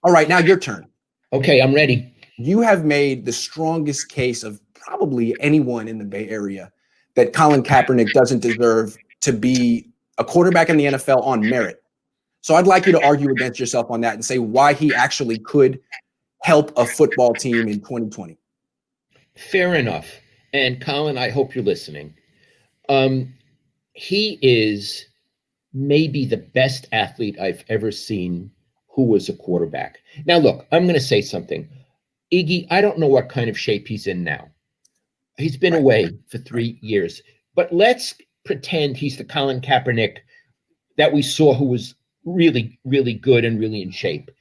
All right, now your turn. Okay, I'm ready. You have made the strongest case of probably anyone in the Bay Area that Colin Kaepernick doesn't deserve to be a quarterback in the NFL on merit. So I'd like you to argue against yourself on that and say why he actually could help a football team in 2020. Fair enough. And Colin, I hope you're listening. He is maybe the best athlete I've ever seen who was a quarterback. Now, look, I'm going to say something. Iggy, I don't know what kind of shape he's in now. He's been away for 3 years. But let's pretend he's the Colin Kaepernick that we saw who was really, really good and really in shape.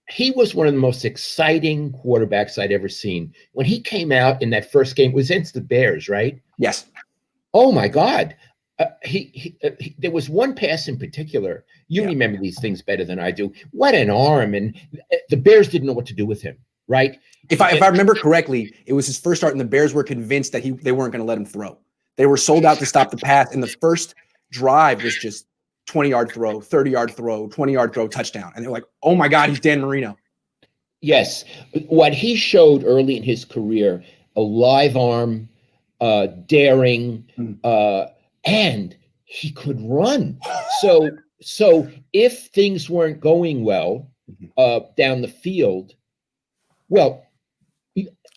He was one of the most exciting quarterbacks I'd ever seen. When he came out in that first game, it was against the Bears, right? Yes. Oh, my God. There was one pass in particular. You remember these things better than I do. What an arm. And the Bears didn't know what to do with him, right? If I remember correctly, it was his first start, and the Bears were convinced that they weren't going to let him throw. They were sold out to stop the pass, and the first drive was just 20-yard throw, 30-yard throw, 20-yard throw, touchdown. And they're like, oh, my God, he's Dan Marino. Yes. What he showed early in his career, a live arm, daring, and he could run. So if things weren't going well down the field, well,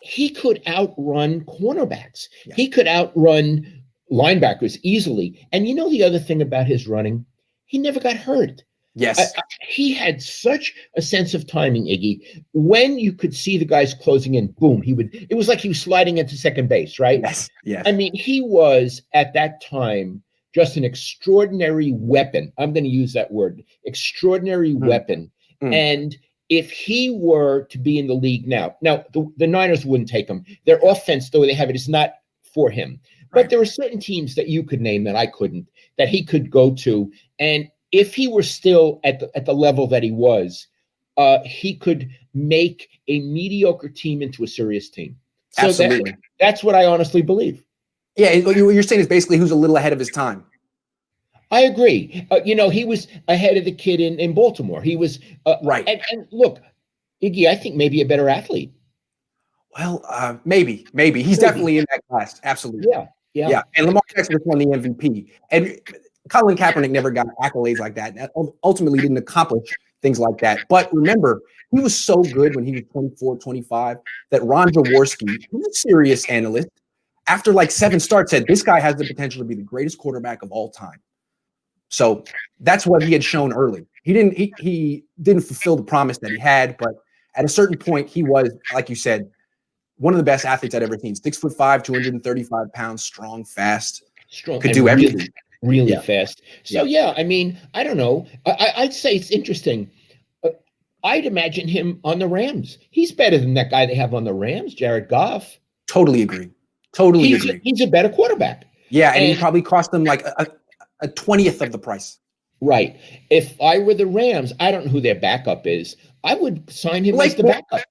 he could outrun cornerbacks. Yeah. He could outrun linebackers easily. And you know the other thing about his running? He never got hurt. Yes. He had such a sense of timing, Iggy. When you could see the guys closing in, boom, it was like he was sliding into second base, right? Yes. Yes. I mean, he was at that time just an extraordinary weapon. I'm going to use that word, extraordinary weapon. And if he were to be in the league now, the Niners wouldn't take him. Their offense, the way they have it, is not for him. But there are certain teams that you could name that I couldn't, that he could go to. And if he were still at the level that he was, he could make a mediocre team into a serious team. So absolutely. That's what I honestly believe. Yeah, what you're saying is basically who's a little ahead of his time. I agree. He was ahead of the kid in Baltimore. He was right. And look, Iggy, I think maybe a better athlete. Well, maybe. He's definitely in that class. Absolutely. Yeah. And Lamar Jackson just won the MVP. And Colin Kaepernick never got accolades like that. And ultimately didn't accomplish things like that. But remember, he was so good when he was 24, 25 that Ron Jaworski, who's a serious analyst, after like 7 starts, said this guy has the potential to be the greatest quarterback of all time. So that's what he had shown early. He didn't fulfill the promise that he had, but at a certain point, he was, like you said, one of the best athletes I'd ever seen. 6'5", 235 pounds, strong, fast, could do everything. Really fast. So I mean, I don't know. I'd say it's interesting. I'd imagine him on the Rams. He's better than that guy they have on the Rams, Jared Goff. Totally agree. Totally agree. He's a better quarterback. Yeah, and he probably cost them like a 20th of the price. Right. If I were the Rams, I don't know who their backup is. I would sign him as the backup.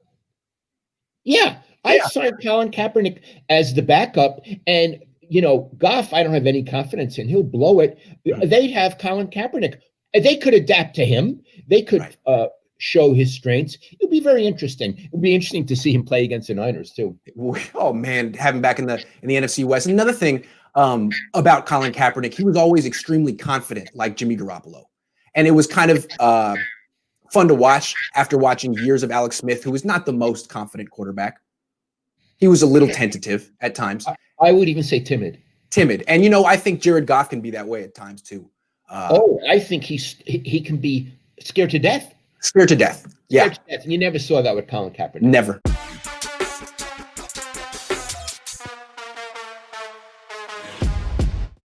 Yeah, I'd sign Colin Kaepernick as the backup. And, Goff, I don't have any confidence in. He'll blow it. They'd have Colin Kaepernick. They could adapt to him. They could show his strengths. It'll be very interesting. It'll be interesting to see him play against the Niners, too. Oh, man, have him back in the NFC West. Another thing about Colin Kaepernick, he was always extremely confident, like Jimmy Garoppolo. And it was kind of fun to watch after watching years of Alex Smith, who was not the most confident quarterback. He was a little tentative at times. I would even say timid. And, I think Jared Goff can be that way at times, too. I think he can be scared to death. Scared to death. Yeah. Scared to death. And you never saw that with Colin Kaepernick. Never.